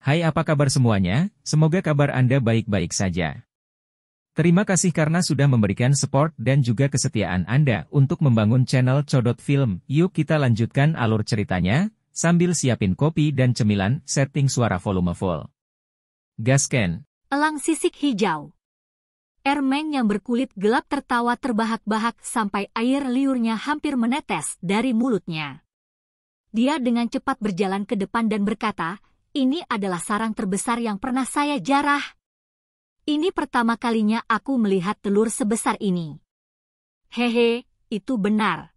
Hai, apa kabar semuanya? Semoga kabar Anda baik-baik saja. Terima kasih karena sudah memberikan support dan juga kesetiaan Anda untuk membangun channel Codot Film. Yuk kita lanjutkan alur ceritanya, sambil siapin kopi dan cemilan, setting suara volume full. Gasken. Elang sisik hijau. Ermeng yang berkulit gelap tertawa terbahak-bahak sampai air liurnya hampir menetes dari mulutnya. Dia dengan cepat berjalan ke depan dan berkata, "Ini adalah sarang terbesar yang pernah saya jarah. Ini pertama kalinya aku melihat telur sebesar ini." Hehe, itu benar.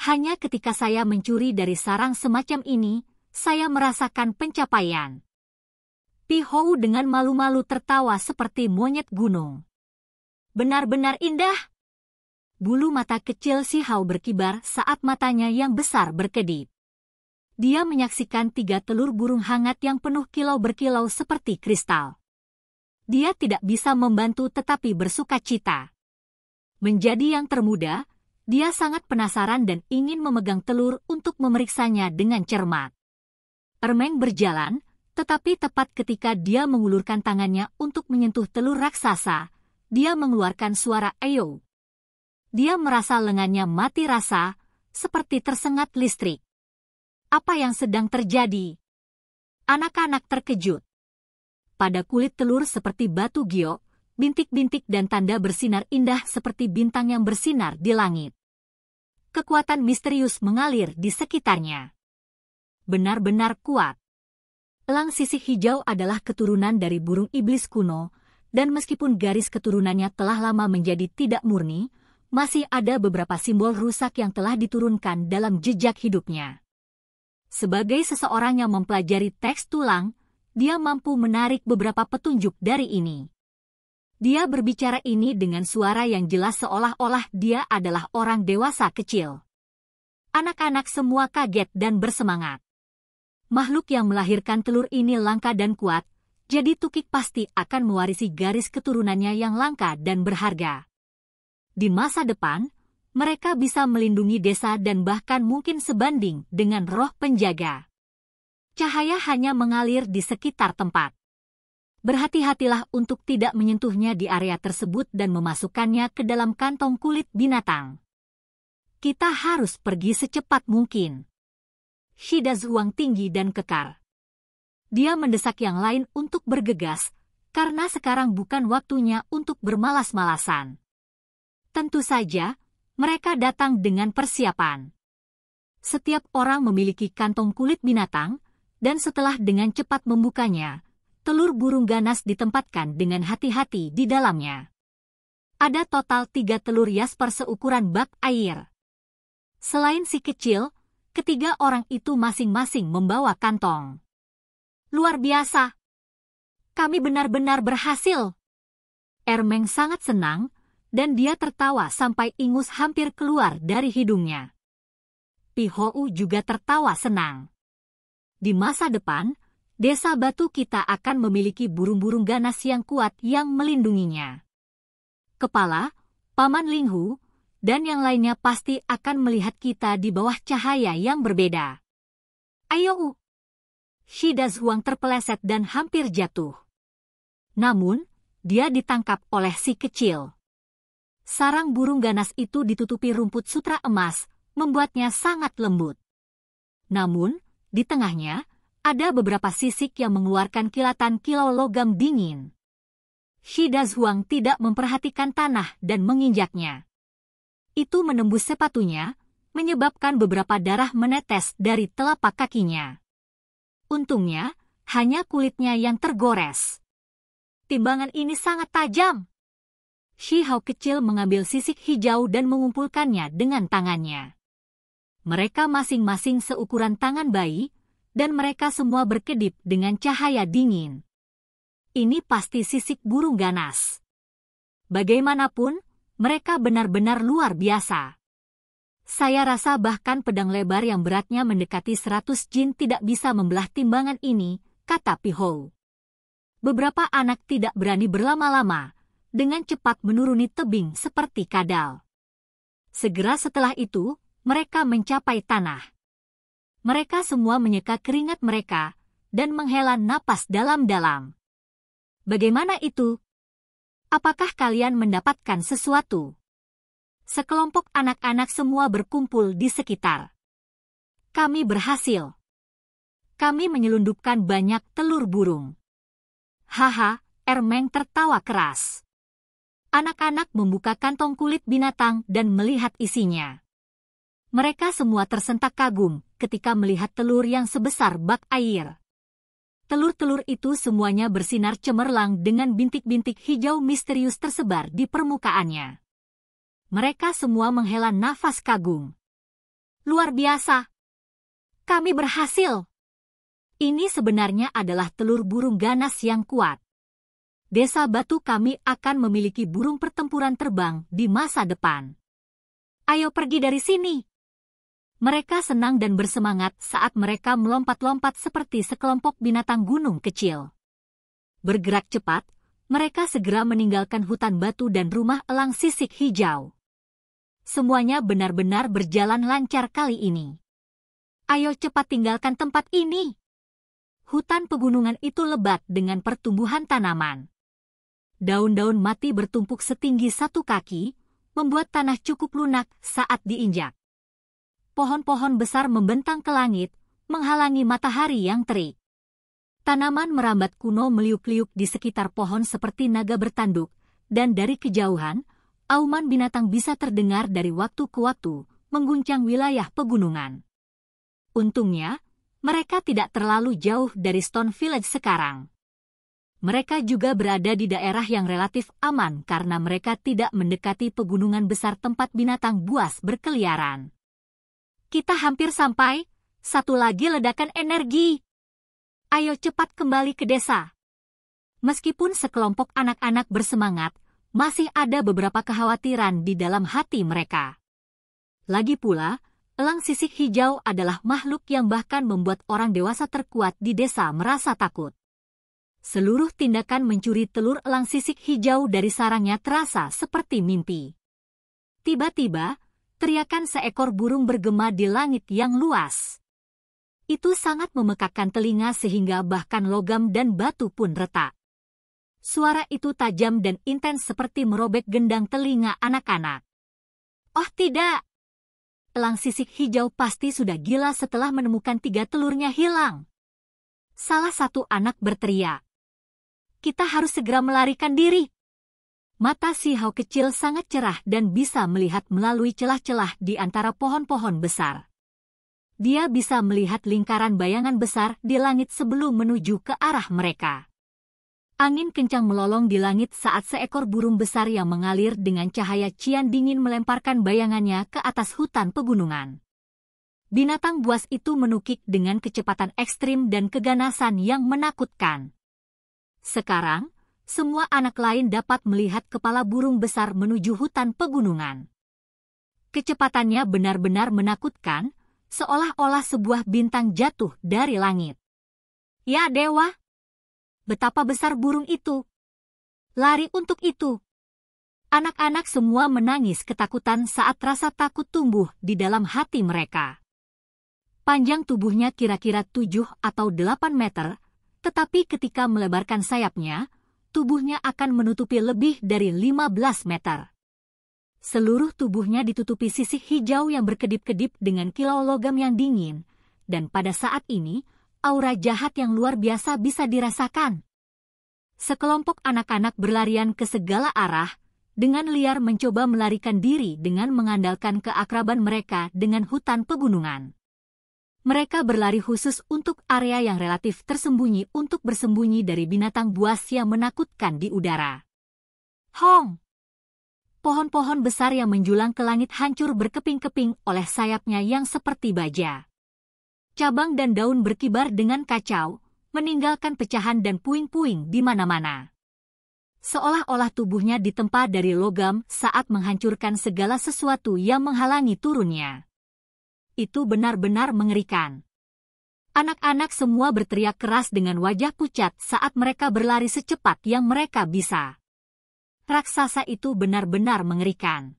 Hanya ketika saya mencuri dari sarang semacam ini, saya merasakan pencapaian. Pi Hou dengan malu-malu tertawa seperti monyet gunung. Benar-benar indah. Bulu mata kecil si Hao berkibar saat matanya yang besar berkedip. Dia menyaksikan 3 telur burung hangat yang penuh kilau berkilau seperti kristal. Dia tidak bisa membantu tetapi bersuka cita. Menjadi yang termuda, dia sangat penasaran dan ingin memegang telur untuk memeriksanya dengan cermat. Ermeng berjalan, tetapi tepat ketika dia mengulurkan tangannya untuk menyentuh telur raksasa, dia mengeluarkan suara "ayo". Dia merasa lengannya mati rasa, seperti tersengat listrik. Apa yang sedang terjadi? Anak-anak terkejut. Pada kulit telur seperti batu giok, bintik-bintik dan tanda bersinar indah seperti bintang yang bersinar di langit. Kekuatan misterius mengalir di sekitarnya. Benar-benar kuat. Elang sisik hijau adalah keturunan dari burung iblis kuno, dan meskipun garis keturunannya telah lama menjadi tidak murni, masih ada beberapa simbol rusak yang telah diturunkan dalam jejak hidupnya. Sebagai seseorang yang mempelajari teks tulang, dia mampu menarik beberapa petunjuk dari ini. Dia berbicara ini dengan suara yang jelas seolah-olah dia adalah orang dewasa kecil. Anak-anak semua kaget dan bersemangat. Makhluk yang melahirkan telur ini langka dan kuat, jadi Tukik pasti akan mewarisi garis keturunannya yang langka dan berharga. Di masa depan, mereka bisa melindungi desa dan bahkan mungkin sebanding dengan roh penjaga. Cahaya hanya mengalir di sekitar tempat. Berhati-hatilah untuk tidak menyentuhnya di area tersebut dan memasukkannya ke dalam kantong kulit binatang. Kita harus pergi secepat mungkin. Shida Zhuang tinggi dan kekar. Dia mendesak yang lain untuk bergegas, karena sekarang bukan waktunya untuk bermalas-malasan. Tentu saja, mereka datang dengan persiapan. Setiap orang memiliki kantong kulit binatang, dan setelah dengan cepat membukanya, telur burung ganas ditempatkan dengan hati-hati di dalamnya. Ada total 3 telur Jasper seukuran bak air. Selain si kecil, ketiga orang itu masing-masing membawa kantong. Luar biasa! Kami benar-benar berhasil! Ermeng sangat senang, dan dia tertawa sampai ingus hampir keluar dari hidungnya. Pi Hou juga tertawa senang. Di masa depan, desa batu kita akan memiliki burung-burung ganas yang kuat yang melindunginya. Kepala, Paman Linghu, dan yang lainnya pasti akan melihat kita di bawah cahaya yang berbeda. Ayo! Shida Zhuang terpeleset dan hampir jatuh. Namun, dia ditangkap oleh si kecil. Sarang burung ganas itu ditutupi rumput sutra emas, membuatnya sangat lembut. Namun, di tengahnya, ada beberapa sisik yang mengeluarkan kilatan kilau logam dingin. Shida Zhuang tidak memperhatikan tanah dan menginjaknya. Itu menembus sepatunya, menyebabkan beberapa darah menetes dari telapak kakinya. Untungnya, hanya kulitnya yang tergores. Timbangan ini sangat tajam. Si Hao kecil mengambil sisik hijau dan mengumpulkannya dengan tangannya. Mereka masing-masing seukuran tangan bayi, dan mereka semua berkedip dengan cahaya dingin. Ini pasti sisik burung ganas. Bagaimanapun, mereka benar-benar luar biasa. Saya rasa bahkan pedang lebar yang beratnya mendekati 100 jin tidak bisa membelah timbangan ini, kata Pi Hou. Beberapa anak tidak berani berlama-lama, dengan cepat menuruni tebing seperti kadal. Segera setelah itu, mereka mencapai tanah. Mereka semua menyeka keringat mereka, dan menghela napas dalam-dalam. Bagaimana itu? Apakah kalian mendapatkan sesuatu? Sekelompok anak-anak semua berkumpul di sekitar. Kami berhasil. Kami menyelundupkan banyak telur burung. Haha, Ermeng tertawa keras. Anak-anak membuka kantong kulit binatang dan melihat isinya. Mereka semua tersentak kagum ketika melihat telur yang sebesar bak air. Telur-telur itu semuanya bersinar cemerlang dengan bintik-bintik hijau misterius tersebar di permukaannya. Mereka semua menghela nafas kagum. Luar biasa. Kami berhasil. Ini sebenarnya adalah telur burung ganas yang kuat. Desa batu kami akan memiliki burung pertempuran terbang di masa depan. Ayo pergi dari sini. Mereka senang dan bersemangat saat mereka melompat-lompat seperti sekelompok binatang gunung kecil. Bergerak cepat, mereka segera meninggalkan hutan batu dan rumah elang sisik hijau. Semuanya benar-benar berjalan lancar kali ini. Ayo cepat tinggalkan tempat ini. Hutan pegunungan itu lebat dengan pertumbuhan tanaman. Daun-daun mati bertumpuk setinggi 1 kaki, membuat tanah cukup lunak saat diinjak. Pohon-pohon besar membentang ke langit, menghalangi matahari yang terik. Tanaman merambat kuno meliuk-liuk di sekitar pohon seperti naga bertanduk, dan dari kejauhan, auman binatang bisa terdengar dari waktu ke waktu, mengguncang wilayah pegunungan. Untungnya, mereka tidak terlalu jauh dari Stone Village sekarang. Mereka juga berada di daerah yang relatif aman karena mereka tidak mendekati pegunungan besar tempat binatang buas berkeliaran. Kita hampir sampai, satu lagi ledakan energi. Ayo cepat kembali ke desa. Meskipun sekelompok anak-anak bersemangat, masih ada beberapa kekhawatiran di dalam hati mereka. Lagi pula, elang sisik hijau adalah makhluk yang bahkan membuat orang dewasa terkuat di desa merasa takut. Seluruh tindakan mencuri telur elang sisik hijau dari sarangnya terasa seperti mimpi. Tiba-tiba, teriakan seekor burung bergema di langit yang luas. Itu sangat memekakkan telinga sehingga bahkan logam dan batu pun retak. Suara itu tajam dan intens seperti merobek gendang telinga anak-anak. Oh tidak! Elang sisik hijau pasti sudah gila setelah menemukan 3 telurnya hilang. Salah satu anak berteriak. Kita harus segera melarikan diri. Mata si hau kecil sangat cerah dan bisa melihat melalui celah-celah di antara pohon-pohon besar. Dia bisa melihat lingkaran bayangan besar di langit sebelum menuju ke arah mereka. Angin kencang melolong di langit saat seekor burung besar yang mengalir dengan cahaya cian dingin melemparkan bayangannya ke atas hutan pegunungan. Binatang buas itu menukik dengan kecepatan ekstrim dan keganasan yang menakutkan. Sekarang, semua anak lain dapat melihat kepala burung besar menuju hutan pegunungan. Kecepatannya benar-benar menakutkan, seolah-olah sebuah bintang jatuh dari langit. Ya dewa! Betapa besar burung itu! Lari untuk itu! Anak-anak semua menangis ketakutan saat rasa takut tumbuh di dalam hati mereka. Panjang tubuhnya kira-kira 7 atau 8 meter, tetapi ketika melebarkan sayapnya, tubuhnya akan menutupi lebih dari 15 meter. Seluruh tubuhnya ditutupi sisik hijau yang berkedip-kedip dengan kilau logam yang dingin, dan pada saat ini, aura jahat yang luar biasa bisa dirasakan. Sekelompok anak-anak berlarian ke segala arah, dengan liar mencoba melarikan diri dengan mengandalkan keakraban mereka dengan hutan pegunungan. Mereka berlari khusus untuk area yang relatif tersembunyi untuk bersembunyi dari binatang buas yang menakutkan di udara. Hong! Pohon-pohon besar yang menjulang ke langit hancur berkeping-keping oleh sayapnya yang seperti baja. Cabang dan daun berkibar dengan kacau, meninggalkan pecahan dan puing-puing di mana-mana. Seolah-olah tubuhnya ditempa dari logam saat menghancurkan segala sesuatu yang menghalangi turunnya. Itu benar-benar mengerikan. Anak-anak semua berteriak keras dengan wajah pucat saat mereka berlari secepat yang mereka bisa. Raksasa itu benar-benar mengerikan.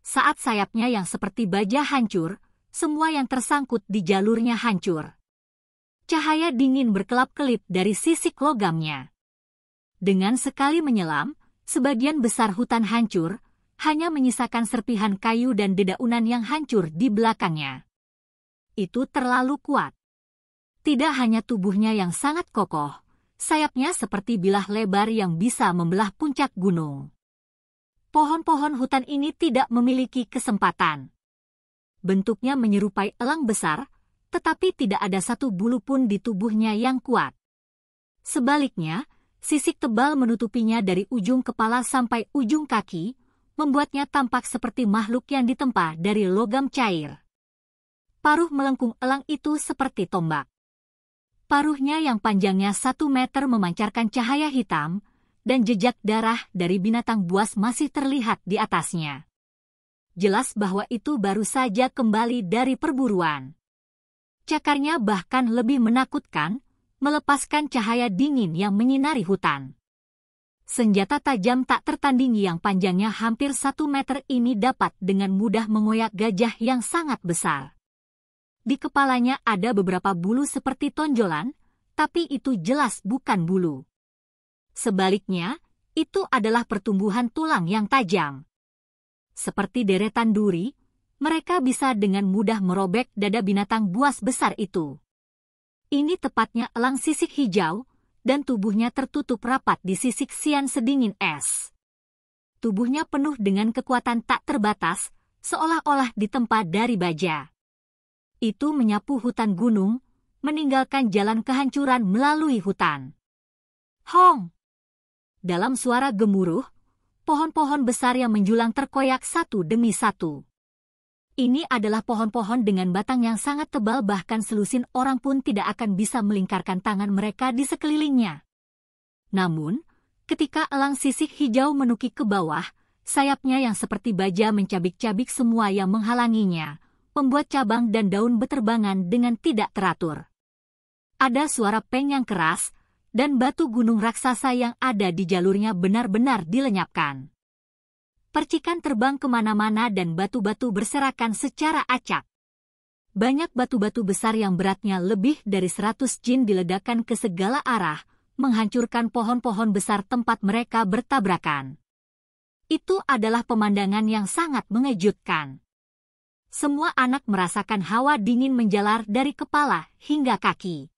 Saat sayapnya yang seperti baja hancur, semua yang tersangkut di jalurnya hancur. Cahaya dingin berkelap-kelip dari sisik logamnya. Dengan sekali menyelam, sebagian besar hutan hancur, hanya menyisakan serpihan kayu dan dedaunan yang hancur di belakangnya. Itu terlalu kuat. Tidak hanya tubuhnya yang sangat kokoh, sayapnya seperti bilah lebar yang bisa membelah puncak gunung. Pohon-pohon hutan ini tidak memiliki kesempatan. Bentuknya menyerupai elang besar, tetapi tidak ada satu bulu pun di tubuhnya yang kuat. Sebaliknya, sisik tebal menutupinya dari ujung kepala sampai ujung kaki, membuatnya tampak seperti makhluk yang ditempa dari logam cair. Paruh melengkung elang itu seperti tombak. Paruhnya yang panjangnya 1 meter memancarkan cahaya hitam, dan jejak darah dari binatang buas masih terlihat di atasnya. Jelas bahwa itu baru saja kembali dari perburuan. Cakarnya bahkan lebih menakutkan, melepaskan cahaya dingin yang menyinari hutan. Senjata tajam tak tertandingi yang panjangnya hampir 1 meter ini dapat dengan mudah mengoyak gajah yang sangat besar. Di kepalanya ada beberapa bulu seperti tonjolan, tapi itu jelas bukan bulu. Sebaliknya, itu adalah pertumbuhan tulang yang tajam. Seperti deretan duri, mereka bisa dengan mudah merobek dada binatang buas besar itu. Ini tepatnya elang sisik hijau, dan tubuhnya tertutup rapat di sisik sian sedingin es. Tubuhnya penuh dengan kekuatan tak terbatas, seolah-olah ditempa dari baja. Itu menyapu hutan gunung, meninggalkan jalan kehancuran melalui hutan. Hong! Dalam suara gemuruh, pohon-pohon besar yang menjulang terkoyak satu demi satu. Ini adalah pohon-pohon dengan batang yang sangat tebal, bahkan selusin orang pun tidak akan bisa melingkarkan tangan mereka di sekelilingnya. Namun, ketika elang sisik hijau menukik ke bawah, sayapnya yang seperti baja mencabik-cabik semua yang menghalanginya, membuat cabang dan daun beterbangan dengan tidak teratur. Ada suara peng yang keras, dan batu gunung raksasa yang ada di jalurnya benar-benar dilenyapkan. Percikan terbang kemana-mana dan batu-batu berserakan secara acak. Banyak batu-batu besar yang beratnya lebih dari 100 jin diledakkan ke segala arah, menghancurkan pohon-pohon besar tempat mereka bertabrakan. Itu adalah pemandangan yang sangat mengejutkan. Semua anak merasakan hawa dingin menjalar dari kepala hingga kaki.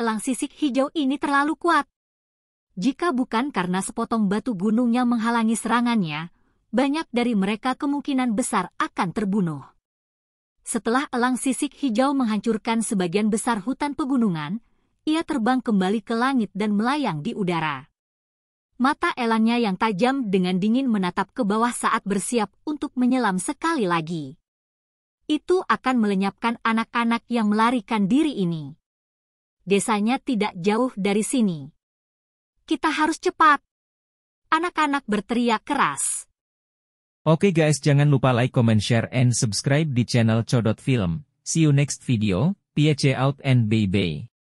Elang sisik hijau ini terlalu kuat. Jika bukan karena sepotong batu gunung yang menghalangi serangannya, banyak dari mereka kemungkinan besar akan terbunuh. Setelah elang sisik hijau menghancurkan sebagian besar hutan pegunungan, ia terbang kembali ke langit dan melayang di udara. Mata elangnya yang tajam dengan dingin menatap ke bawah saat bersiap untuk menyelam sekali lagi. Itu akan melenyapkan anak-anak yang melarikan diri ini. Desanya tidak jauh dari sini. Kita harus cepat. Anak-anak berteriak keras. Oke guys, jangan lupa like, comment, share, and subscribe di channel Codot Film. See you next video. Peace out and bye-bye.